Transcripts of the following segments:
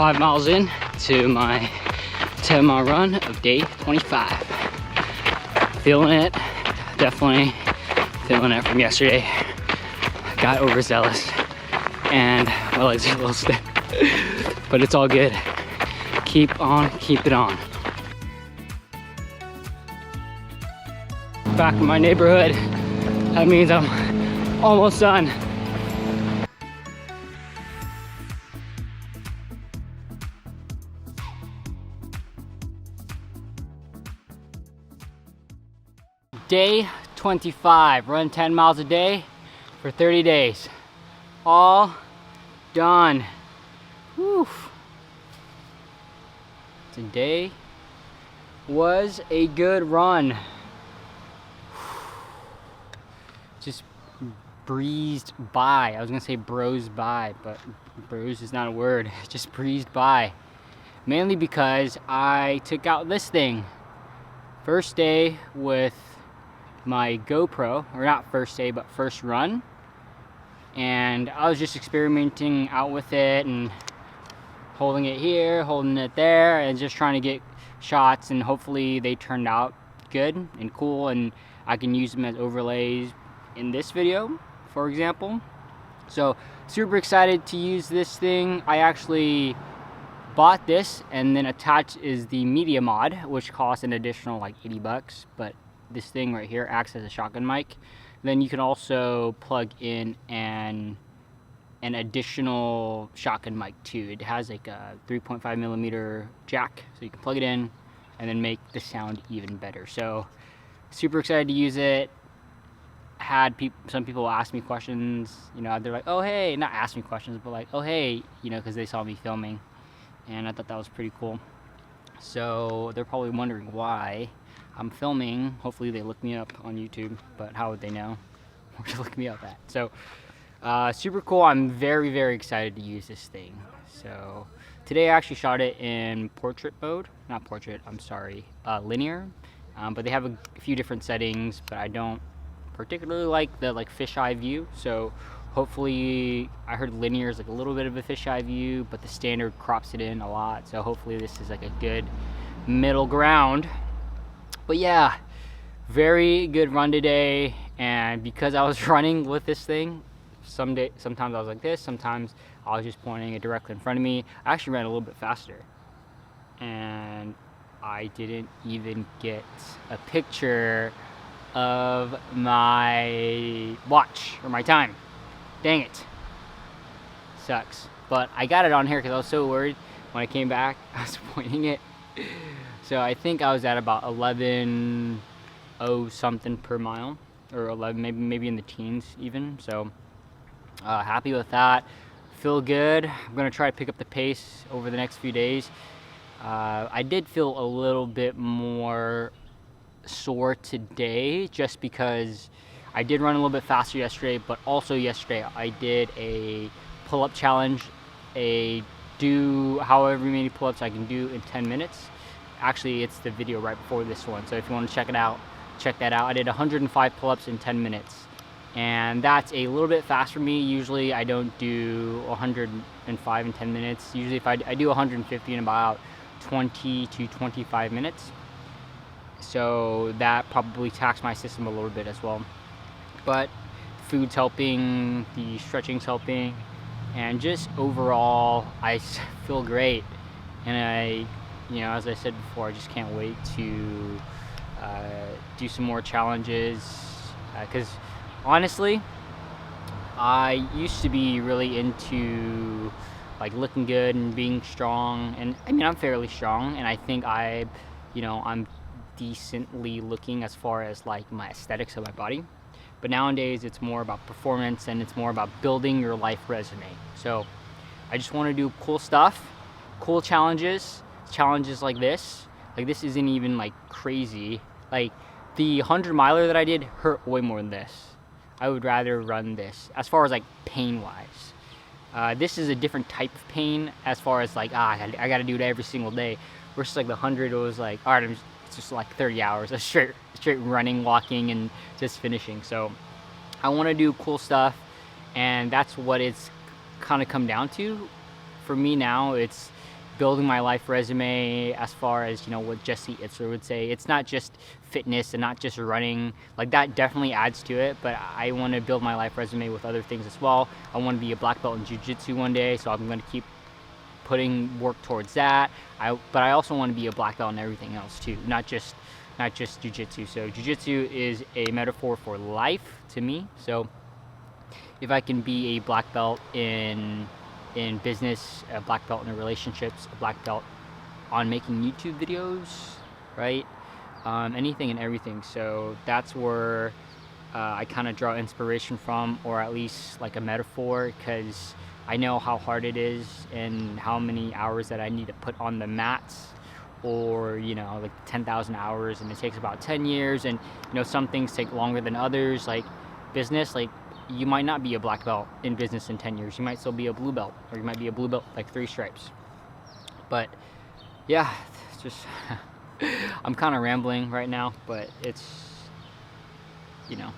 5 miles in to my 10-mile run of day 25. Feeling it, definitely feeling it from yesterday. Got overzealous and my legs are a little stiff, but it's all good. Keep on, keep it on. Back in my neighborhood, that means I'm almost done. Day 25, run 10 miles a day for 30 days. All done. Whew. Today was a good run. Just breezed by. I was gonna say bros by, but bros is not a word. Just breezed by. Mainly because I took out this thing. First day with my GoPro, or not first day, but first run. And I was just experimenting out with it and holding it here, holding it there, and just trying to get shots, and hopefully they turned out good and cool, and I can use them as overlays in this video, for example. So super excited to use this thing. I actually bought this, and then attached is the media mod, which costs an additional like 80 bucks, but this thing right here acts as a shotgun mic. Then you can also plug in an additional shotgun mic too. It has like a 3.5 millimeter jack, so you can plug it in and then make the sound even better. So super excited to use it. Had some people ask me questions, you know, they're like, oh hey, not ask me questions, but like, oh hey, you know, because they saw me filming, and I thought that was pretty cool. So they're probably wondering why I'm filming. Hopefully they look me up on YouTube, but how would they know where to look me up at? So super cool. I'm very, very excited to use this thing. So today I actually shot it in portrait mode, not portrait, I'm sorry, linear, but they have a few different settings, but I don't particularly like the fisheye view. So hopefully, I heard linear is like a little bit of a fisheye view, but the standard crops it in a lot. So hopefully this is like a good middle ground. But yeah, very good run today. And because I was running with this thing, sometimes I was like this, sometimes I was just pointing it directly in front of me. I actually ran a little bit faster, and I didn't even get a picture of my watch or my time. Dang it. Sucks. But I got it on here because I was so worried when I came back. I was pointing it. So I think I was at about 11.0 something per mile, or 11, maybe in the teens even. So happy with that. Feel good. I'm gonna try to pick up the pace over the next few days. I did feel a little bit more sore today just because I did run a little bit faster yesterday, but also yesterday I did a pull-up challenge, do however many pull-ups I can do in 10 minutes. Actually, it's the video right before this one, so if you want to check it out, check that out. I did 105 pull-ups in 10 minutes, and that's a little bit fast for me. Usually I don't do 105 in 10 minutes. Usually if I do 150 in about 20 to 25 minutes. So that probably taxed my system a little bit as well. But food's helping, the stretching's helping, and just overall I feel great. And you know, as I said before, I just can't wait to do some more challenges, because honestly, I used to be really into like looking good and being strong, and I mean I'm fairly strong, and I think I'm decently looking as far as like my aesthetics of my body. But nowadays it's more about performance, and it's more about building your life resume. So I just want to do cool stuff, cool challenges like this. Like this isn't even like crazy. Like the 100-miler that I did hurt way more than this. I would rather run this as far as like pain wise. This is a different type of pain as far as like I gotta do it every single day. Versus like the 100, it was like, all right, it's just like 30 hours of straight running, walking, and just finishing. So I want to do cool stuff, and that's what it's kind of come down to for me now. It's building my life resume as far as, you know, what Jesse Itzler would say. It's not just fitness and not just running. Like, that definitely adds to it, but I want to build my life resume with other things as well. I want to be a black belt in jiu-jitsu one day, so I'm going to keep putting work towards that. But I also want to be a black belt in everything else too, not just jiu-jitsu. So jiu-jitsu is a metaphor for life to me. So if I can be a black belt in business, a black belt in relationships, a black belt on making YouTube videos, right? Anything and everything. So that's where I kind of draw inspiration from, or at least like a metaphor, because I know how hard it is and how many hours that I need to put on the mats, or, you know, like 10,000 hours, and it takes about 10 years, and, you know, some things take longer than others. Like business, like, you might not be a black belt in business in 10 years. You might still be a blue belt, or you might be a blue belt, like 3 stripes. But yeah, it's just, I'm kind of rambling right now, but it's, you know,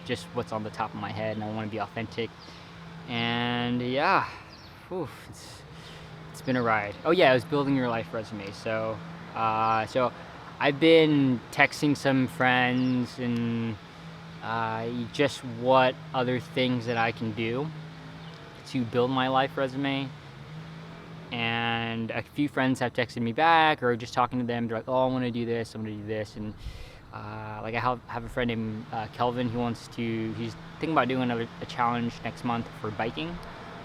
just what's on the top of my head, and I want to be authentic. And yeah, it's been a ride. Oh yeah, I was building your life resume. So I've been texting some friends and just what other things that I can do to build my life resume. And a few friends have texted me back, or just talking to them, they're like, oh, I want to do this, I'm going to do this. And like, I have a friend named Kelvin who he's thinking about doing a challenge next month for biking.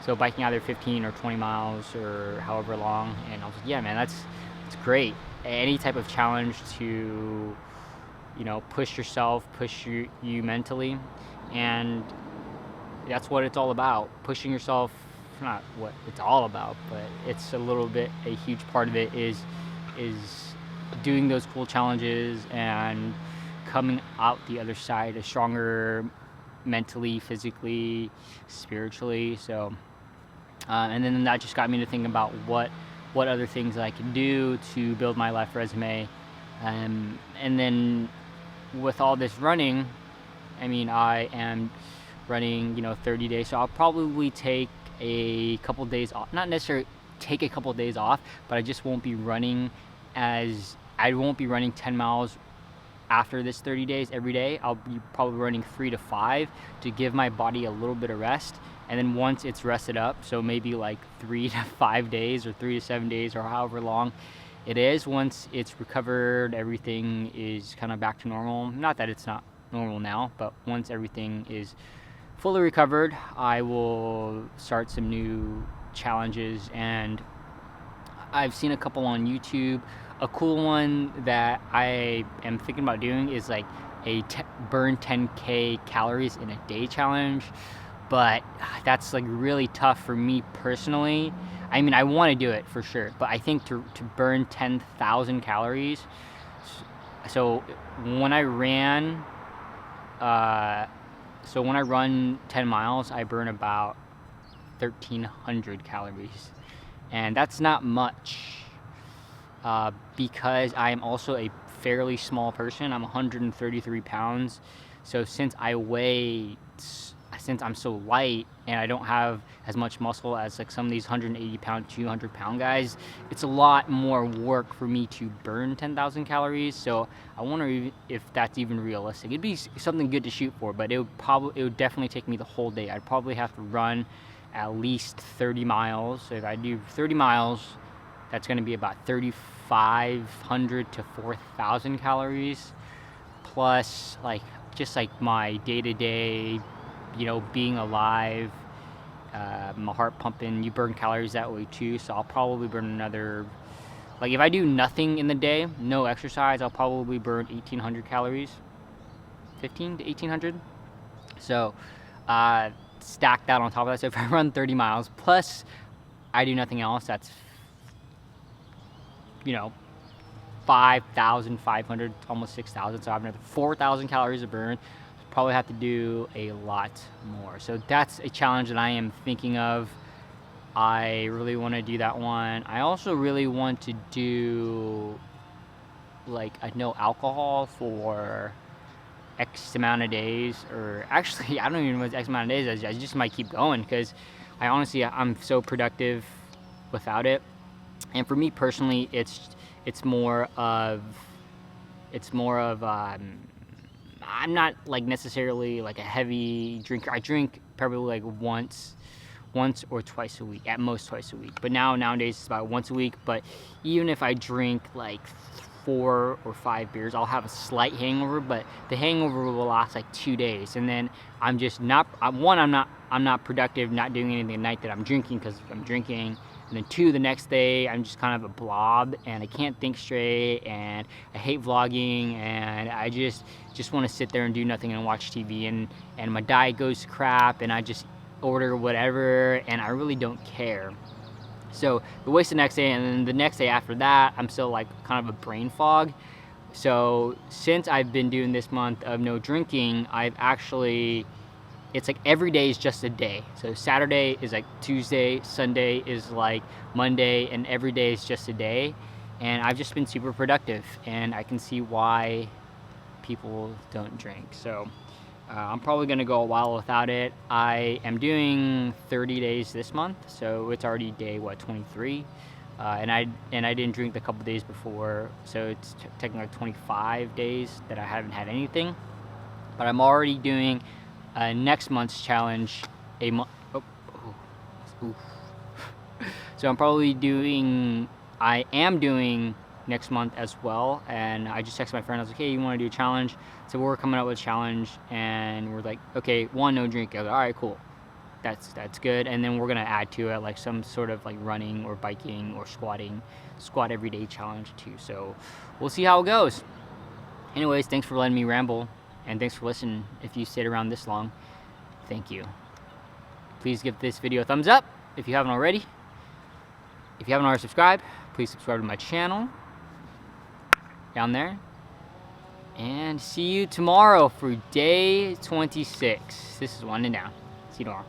So biking either 15 or 20 miles or however long. And I was like, yeah, man, that's great. Any type of challenge to, you know, push yourself, push you mentally. And that's what it's all about. Pushing yourself, not what it's all about, but it's a huge part of it is doing those cool challenges and coming out the other side a stronger mentally, physically, spiritually. So and then that just got me to think about what other things I can do to build my life resume. And then with all this running, I mean, I am running, you know, 30 days, so I'll probably take a couple days off. Not necessarily take a couple days off, but I just won't be running I won't be running 10 miles after this 30 days every day. I'll be probably running 3 to 5 to give my body a little bit of rest. And then once it's rested up, so maybe like 3 to 5 days or 3 to 7 days or however long it is, once it's recovered, everything is kind of back to normal. Not that it's not normal now, but once everything is fully recovered, I will start some new challenges. And I've seen a couple on YouTube. A cool one that I am thinking about doing is like a burn 10K calories in a day challenge, but that's like really tough for me personally. I mean, I want to do it for sure, but I think to burn 10,000 calories. So when I run 10 miles, I burn about 1,300 calories, and that's not much. Because I am also a fairly small person. I'm 133 pounds. So since I'm so light and I don't have as much muscle as like some of these 180 pound, 200 pound guys, it's a lot more work for me to burn 10,000 calories. So I wonder if that's even realistic. It'd be something good to shoot for, but it would definitely take me the whole day. I'd probably have to run at least 30 miles. So if I do 30 miles, that's going to be about 3,500 to 4,000 calories, plus like just like my day-to-day, you know, being alive, my heart pumping. You burn calories that way too, so I'll probably burn another, like if I do nothing in the day, no exercise, I'll probably burn 1,800 calories, 15 to 1,800. So stack that on top of that. So if I run 30 miles plus I do nothing else, that's, you know, 5,500, almost 6,000. So I have another 4,000 calories to burn. Probably have to do a lot more. So that's a challenge that I am thinking of. I really want to do that one. I also really want to do like a no alcohol for X amount of days, or actually I don't even know what X amount of days is. I just might keep going because I'm so productive without it. And for me personally, it's more of I'm not like necessarily like a heavy drinker. I drink probably like once or twice a week, at most twice a week. But nowadays it's about once a week. But even if I drink like 4 or 5 beers, I'll have a slight hangover, but the hangover will last like 2 days, and then I'm just not, I'm not productive, not doing anything at night that I'm drinking because I'm drinking. And then 2, the next day I'm just kind of a blob and I can't think straight, and I hate vlogging, and I just want to sit there and do nothing and watch TV, and my diet goes to crap, and I just order whatever, and I really don't care. So the waste the next day, and then the next day after that, I'm still like kind of a brain fog. So since I've been doing this month of no drinking, I've actually, it's like every day is just a day. So Saturday is like Tuesday, Sunday is like Monday, and every day is just a day. And I've just been super productive, and I can see why people don't drink. So I'm probably gonna go a while without it. I am doing 30 days this month, so it's already day 23, and I didn't drink the couple days before, so it's taking like 25 days that I haven't had anything. But I'm already doing next month's challenge a month. So I am doing next month as well, and I just texted my friend. I was like, hey, you want to do a challenge? So we're coming up with a challenge, and we're like, okay, 1, no drinking. I was like, all right, cool, that's good. And then we're gonna add to it like some sort of like running or biking or squat everyday challenge too. So we'll see how it goes. Anyways, thanks for letting me ramble, and thanks for listening. If you stayed around this long, thank you. Please give this video a thumbs up if you haven't already. If you haven't already subscribed, please subscribe to my channel down there. And see you tomorrow for day 26. This is winding down. See you tomorrow.